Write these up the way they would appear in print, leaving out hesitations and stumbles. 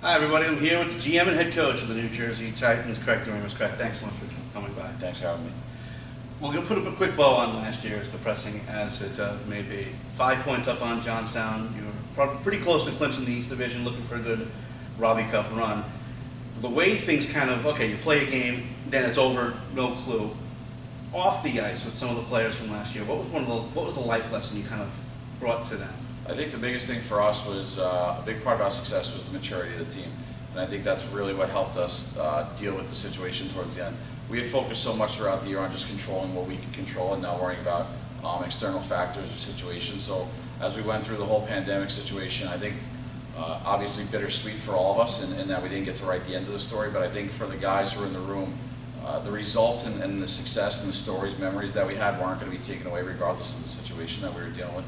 Hi everybody, I'm here with the GM and head coach of the New Jersey Titans, Craig Doremus. Craig, thanks so much for coming by. Thanks for having me. We're going to put up a quick bow on last year, as depressing as it may be. 5 points up on Johnstown. You were probably pretty close to clinching the East Division, looking for a good Robbie Cup run. The way things kind of, okay, you play a game, then it's over, no clue. Off the ice with some of the players from last year, what was the life lesson you kind of brought to them? I think the biggest thing for us was, a big part of our success was the maturity of the team. And I think that's really what helped us deal with the situation towards the end. We had focused so much throughout the year on just controlling what we could control and not worrying about external factors or situations. So as we went through the whole pandemic situation, I think obviously bittersweet for all of us in that we didn't get to write the end of the story, but I think for the guys who were in the room, the results and the success and the stories, memories that we had weren't going to be taken away regardless of the situation that we were dealing with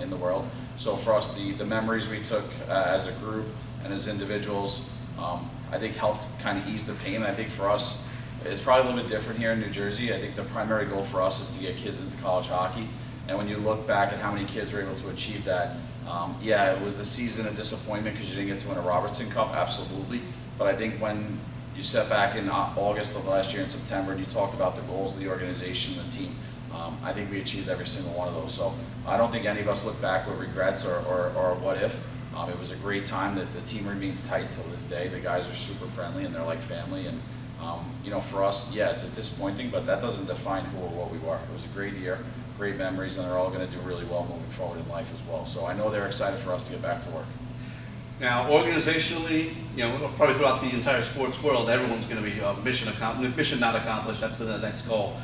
in the world. So for us, the memories we took as a group and as individuals, I think helped kind of ease the pain. I think for us, it's probably a little bit different here in New Jersey. I think the primary goal for us is to get kids into college hockey. And when you look back at how many kids were able to achieve that, yeah, it was the season of disappointment because you didn't get to win a Robertson Cup, absolutely. But I think when you sat back in August of last year in September and you talked about the goals of the organization and the team, I think we achieved every single one of those. So I don't think any of us look back with regrets or what if. It was a great time. That the team remains tight till this day. The guys are super friendly and they're like family. And you know, for us, yeah, it's disappointing, but that doesn't define who or what we were. It was a great year, great memories, and they're all going to do really well moving forward in life as well. So I know they're excited for us to get back to work. Now, organizationally, you know, probably throughout the entire sports world, everyone's going to be mission not accomplished. That's the next goal.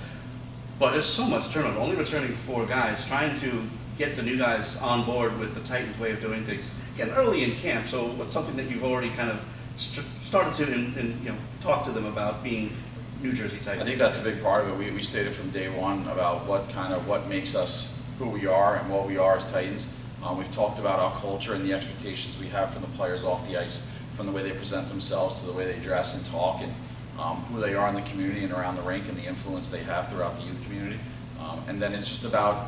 But there's so much turnover. Only returning 4 guys, trying to get the new guys on board with the Titans' way of doing things. Again, early in camp, so what's something that you've already kind of started to talk to them about being New Jersey Titans? I think that's a big part of it. We stated from day one about what makes us who we are and what we are as Titans. We've talked about our culture and the expectations we have from the players off the ice, from the way they present themselves to the way they dress and talk, and who they are in the community and around the rink and the influence they have throughout the youth community. And then it's just about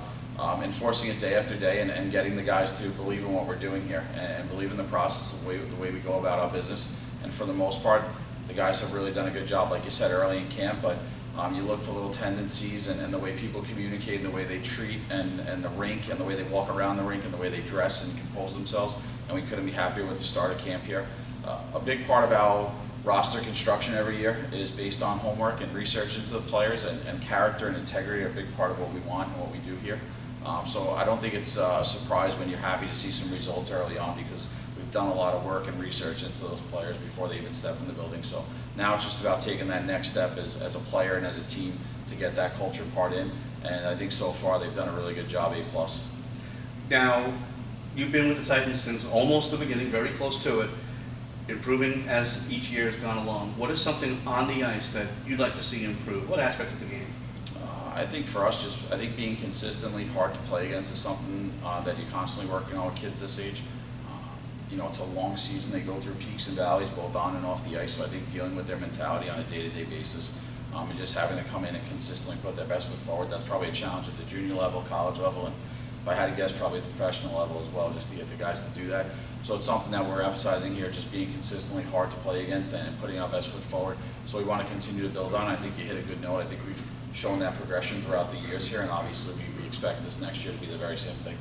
enforcing it day after day and getting the guys to believe in what we're doing here and believe in the process, the way we go about our business. And for the most part, the guys have really done a good job, like you said, early in camp, but you look for little tendencies and the way people communicate and the way they treat and the rink and the way they walk around the rink and the way they dress and compose themselves, and we couldn't be happier with the start of camp here. A big part of our roster construction every year is based on homework and research into the players, and character and integrity are a big part of what we want and what we do here. So I don't think it's a surprise when you're happy to see some results early on, because we've done a lot of work and research into those players before they even step in the building. So now it's just about taking that next step as a player and as a team to get that culture part in, and I think so far they've done a really good job, A+. Now, you've been with the Titans since almost the beginning, very close to it, improving as each year has gone along. What is something on the ice that you'd like to see improve? What aspect of the game? I think for us, I think being consistently hard to play against is something that you're constantly working on with kids this age. You know, it's a long season. They go through peaks and valleys, both on and off the ice. So I think dealing with their mentality on a day-to-day basis and just having to come in and consistently put their best foot forward, that's probably a challenge at the junior level, college level, and if I had to guess, probably at the professional level as well, just to get the guys to do that. So it's something that we're emphasizing here, just being consistently hard to play against and putting our best foot forward. So we want to continue to build on. I think you hit a good note. I think we've shown that progression throughout the years here, and obviously we expect this next year to be the very same thing.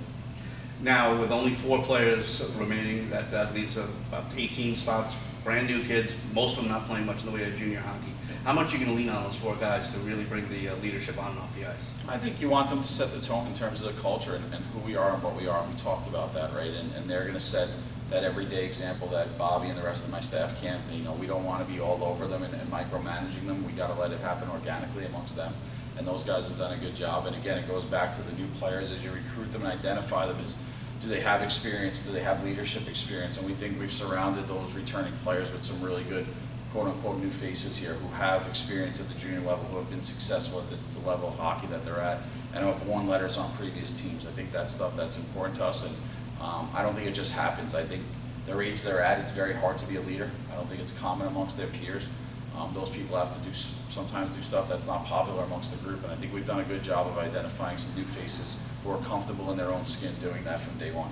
Now, with only 4 players remaining, that leaves about 18 spots, brand new kids, most of them not playing much in the way of junior hockey. How much are you going to lean on those 4 guys to really bring the leadership on and off the ice? I think you want them to set the tone in terms of the culture and who we are and what we are, and we talked about that, right? And they're going to set that everyday example that Bobby and the rest of my staff can't. You know, we don't want to be all over them and micromanaging them. We got to let it happen organically amongst them. And those guys have done a good job. And again, it goes back to the new players as you recruit them and identify them as, do they have experience? Do they have leadership experience? And we think we've surrounded those returning players with some really good, quote-unquote, new faces here who have experience at the junior level, who have been successful at the level of hockey that they're at, and who have won letters on previous teams. I think that's stuff that's important to us, and I don't think it just happens. I think their age they're at, it's very hard to be a leader. I don't think it's common amongst their peers. Those people have to sometimes do stuff that's not popular amongst the group, and I think we've done a good job of identifying some new faces who are comfortable in their own skin doing that from day one.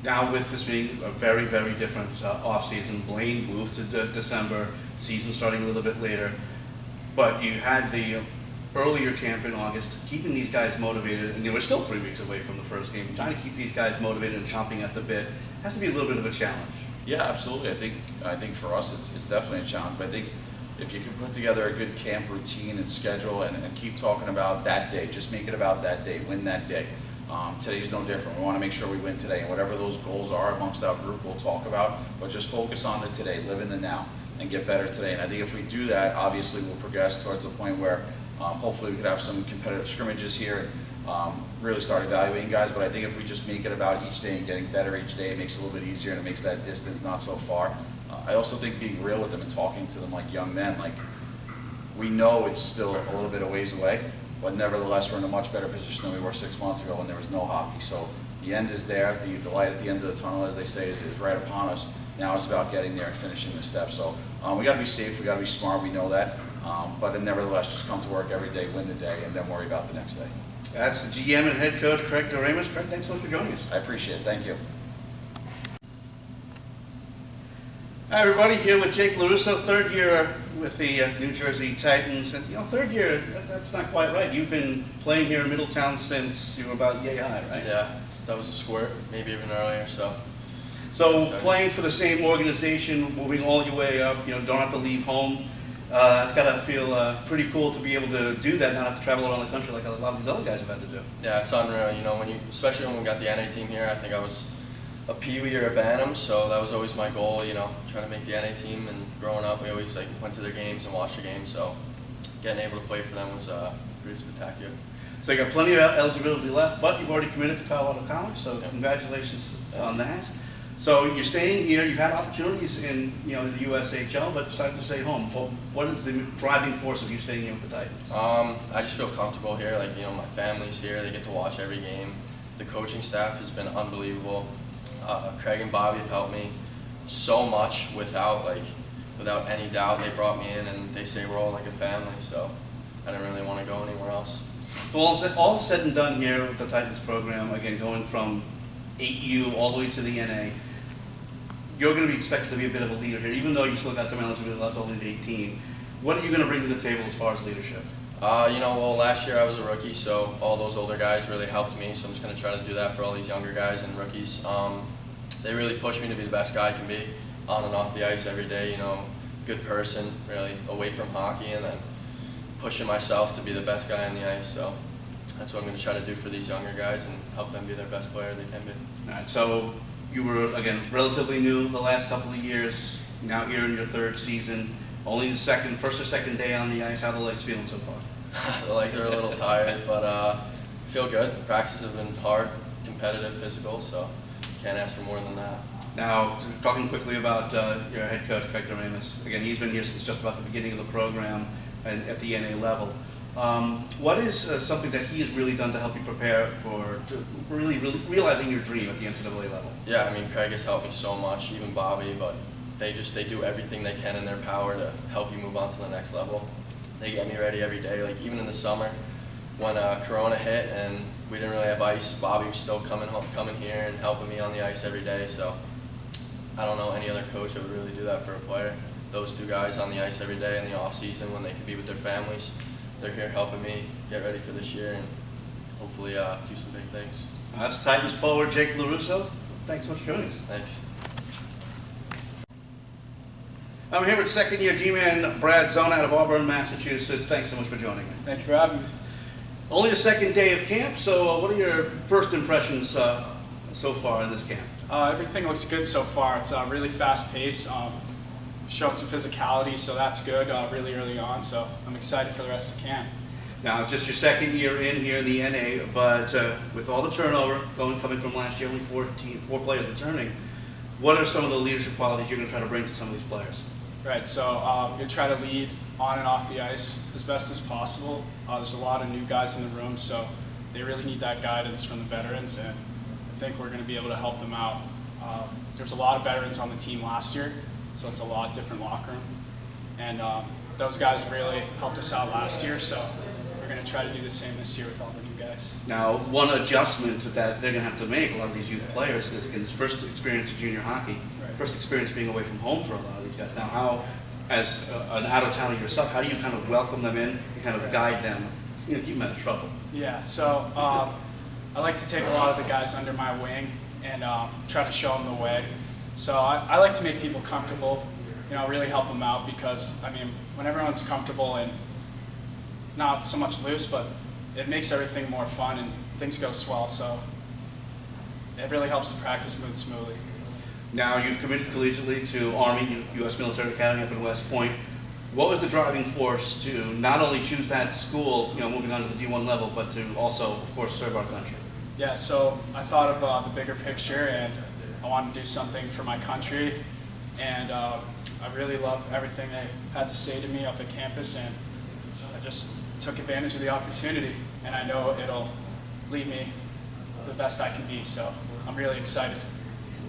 Now with this being a very, very different off-season, Blaine moved to December, season starting a little bit later, but you had the earlier camp in August, keeping these guys motivated, and we're still 3 weeks away from the first game. Trying to keep these guys motivated and chomping at the bit has to be a little bit of a challenge. Yeah, absolutely. I think for us it's definitely a challenge. But I think if you can put together a good camp routine and schedule and keep talking about that day, just make it about that day, win that day. Today's no different. We want to make sure we win today, and whatever those goals are amongst our group, we'll talk about. But just focus on the today, live in the now, and get better today. And I think if we do that, obviously we'll progress towards the point where hopefully we could have some competitive scrimmages here and really start evaluating guys. But I think if we just make it about each day and getting better each day, it makes it a little bit easier and it makes that distance not so far. I also think being real with them and talking to them like young men, like we know it's still a little bit of ways away, but nevertheless we're in a much better position than we were 6 months ago when there was no hockey. So the end is there, the light at the end of the tunnel, as they say, is right upon us. Now it's about getting there and finishing the step. So we got to be safe, we got to be smart, we know that. But nevertheless, just come to work every day, win the day, and then worry about the next day. That's the GM and head coach, Craig Doremus. Craig, thanks so much for joining us. I appreciate it. Thank you. Hi, everybody. Here with Jake LaRusso, third year with the New Jersey Titans. And, third year, that's not quite right. You've been playing here in Middletown since you were about yay high, right? Yeah, that was a squirt, maybe even earlier, so. So playing for the same organization, moving all your way up, don't have to leave home. It's got to feel pretty cool to be able to do that, not have to travel around the country like a lot of these other guys have had to do. Yeah, it's unreal. Especially when we got the NA team here. I think I was a Pee-wee or a Bantam, so that was always my goal. Trying to make the NA team. And growing up, we always went to their games and watched the games. So getting able to play for them was pretty spectacular. So you got plenty of eligibility left, but you've already committed to Colorado College. So congratulations on that. So you're staying here. You've had opportunities in the USHL, but decided to stay home. What is the driving force of you staying here with the Titans? I just feel comfortable here. My family's here. They get to watch every game. The coaching staff has been unbelievable. Craig and Bobby have helped me so much without any doubt. They brought me in, and they say we're all like a family. So I didn't really want to go anywhere else. Well, all said and done here with the Titans program, again going from 8U all the way to the NA. You're going to be expected to be a bit of a leader here, even though you still got some eligibility left, only at 18. What are you going to bring to the table as far as leadership? Well, last year I was a rookie, so all those older guys really helped me, so I'm just going to try to do that for all these younger guys and rookies. They really pushed me to be the best guy I can be on and off the ice every day, good person, really, away from hockey, and then pushing myself to be the best guy on the ice. So that's what I'm going to try to do for these younger guys and help them be their best player they can be. All right, so you were, again, relatively new the last couple of years, now here in your third season, only the first or second day on the ice. How are the legs feeling so far? The legs are a little tired, but feel good. Practices have been hard, competitive, physical, so can't ask for more than that. Now, talking quickly about your head coach, Craig Doremus. Again, he's been here since just about the beginning of the program and at the NA level. What is something that he has really done to help you prepare for really realizing your dream at the NCAA level? Yeah, Craig has helped me so much, even Bobby, but they do everything they can in their power to help you move on to the next level. They get me ready every day. Even in the summer, when Corona hit and we didn't really have ice, Bobby was still coming here and helping me on the ice every day. So I don't know any other coach that would really do that for a player. Those two guys on the ice every day in the off season when they could be with their families. They're here helping me get ready for this year and hopefully do some big things. That's Titans forward Jake LaRusso. Thanks so much for joining us. Thanks. I'm here with second-year D-man Brad Zona out of Auburn, Massachusetts. Thanks so much for joining me. Thank you for having me. Only the second day of camp, so what are your first impressions so far in this camp? Everything looks good so far. It's really fast-paced. Showing some physicality, so that's good really early on. So I'm excited for the rest of the camp. Now, it's just your second year in here in the NA, but with all the turnover coming from last year, only four players returning, what are some of the leadership qualities you're going to try to bring to some of these players? Right, so I'm going to try to lead on and off the ice as best as possible. There's a lot of new guys in the room, so they really need that guidance from the veterans, and I think we're going to be able to help them out. There's a lot of veterans on the team last year, so it's a lot different locker room. And those guys really helped us out last year, so we're going to try to do the same this year with all the new guys. ice. Now, one adjustment that they're going to have to make, a lot of these youth players, is first experience of junior hockey, Right. first experience being away from home for a lot of these guys. Now, how, as an out-of-towner yourself, how do you kind of welcome them in and kind of guide them, keep them out of trouble? Yeah, so I like to take a lot of the guys under my wing and try to show them the way. So I like to make people comfortable, really help them out because, when everyone's comfortable and not so much loose, but it makes everything more fun and things go swell, so it really helps the practice move smoothly. Now, you've committed collegiately to Army, U.S. Military Academy up in West Point. What was the driving force to not only choose that school, moving on to the D1 level, but to also, of course, serve our country? Yeah, so I thought of the bigger picture and I wanted to do something for my country, and I really love everything they had to say to me up at campus, and I just took advantage of the opportunity, and I know it'll lead me to the best I can be, so I'm really excited.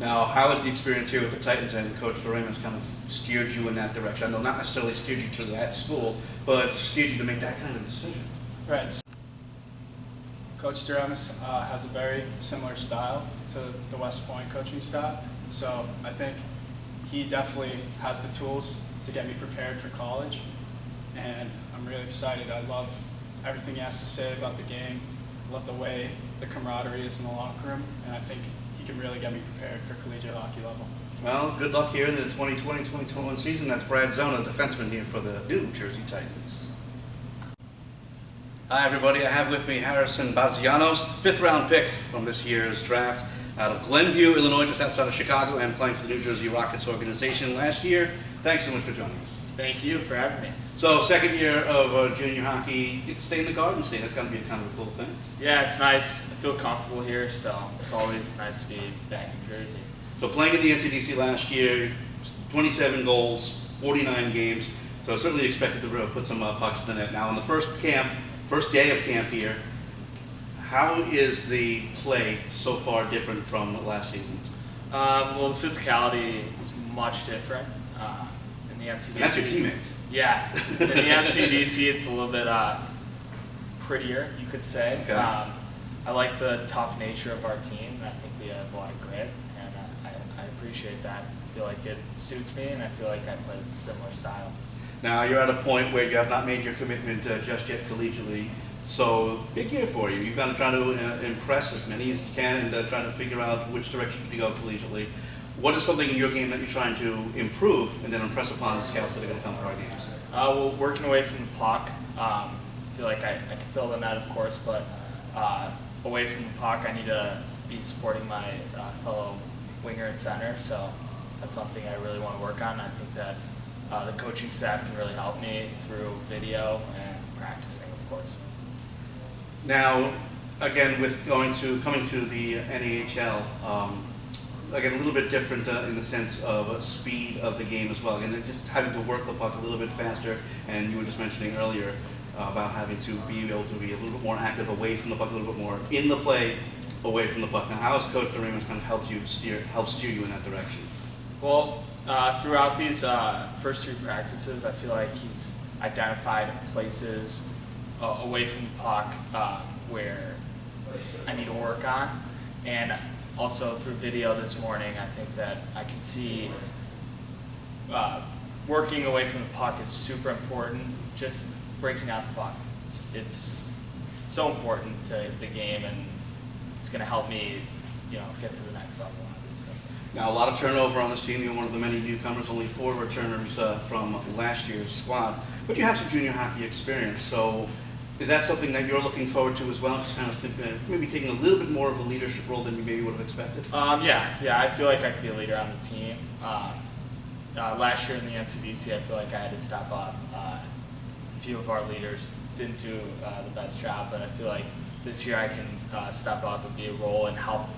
Now, how has the experience here with the Titans and Coach Doremus kind of steered you in that direction? I know not necessarily steered you to that school, but steered you to make that kind of decision. Right. Coach Doremus has a very similar style to the West Point coaching style, so I think he definitely has the tools to get me prepared for college, and I'm really excited. I love everything he has to say about the game. I love the way the camaraderie is in the locker room, and I think he can really get me prepared for collegiate hockey level. Well, good luck here in the 2020-2021 season. That's Brad Zona, defenseman here for the New Jersey Titans. Hi, everybody. I have with me Harrison Bazianos, fifth-round pick from this year's draft out of Glenview, Illinois, just outside of Chicago, and playing for the New Jersey Rockets organization last year. Thanks so much for joining us. Thank you for having me. So, second year of junior hockey, you get to stay in the Garden State. That's got to be kind of a cool thing. Yeah, it's nice. I feel comfortable here, so it's always nice to be back in Jersey. So, playing in the NCDC last year, 27 goals, 49 games. So, certainly expected to put some pucks in the net. Now, in the first day of camp here, how is the play so far different from last season? Well, the physicality is much different in the NCDC. And that's your teammates. Yeah, in the NCDC it's a little bit prettier, you could say. Okay. I like the tough nature of our team. I think we have a lot of grit, and I appreciate that. I feel like it suits me, and I feel like I play a similar style. Now, you're at a point where you have not made your commitment just yet collegiately. So, big year for you. You've got to try to impress as many as you can and try to figure out which direction to go collegiately. What is something in your game that you're trying to improve and then impress upon the scouts that are going to come to our games? Well, working away from the puck, I feel like I can fill the net, of course, but away from the puck, I need to be supporting my fellow winger and center, so that's something I really want to work on. I think that the coaching staff can really help me through video and practicing, of course. Now, again, with coming to the NAHL, again, a little bit different in the sense of speed of the game as well. Again, just having to work the puck a little bit faster, and you were just mentioning earlier about having to be able to be a little bit more active away from the puck, a little bit more in the play away from the puck. Now, how has Coach Doremus kind of helped steer you in that direction? Well, throughout these first three practices, I feel like he's identified places away from the puck where I need to work on, and also through video this morning, I think that I can see working away from the puck is super important. Just breaking out the puck, it's so important to the game, and it's going to help me, get to the next level. Obviously. Now, a lot of turnover on this team. You're one of the many newcomers, only 4 returners from last year's squad. But you have some junior hockey experience, so is that something that you're looking forward to as well? Just kind of maybe taking a little bit more of a leadership role than you maybe would have expected? Yeah, I feel like I could be a leader on the team. Last year in the NCDC, I feel like I had to step up. A few of our leaders didn't do the best job, but I feel like this year I can step up and be a role and help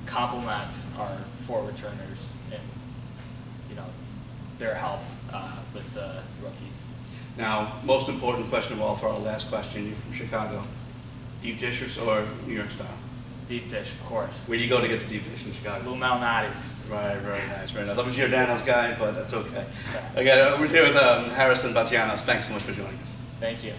complement our 4 returners and their help with the rookies. Now, most important question of all for our last question, you're from Chicago. Deep dish or New York style? Deep dish, of course. Where do you go to get the deep dish in Chicago? Lou Malnati's. Right, very nice, very nice. I'm a Giordano's guy, but that's okay. Again, we're here with Harrison Bazianos. Thanks so much for joining us. Thank you.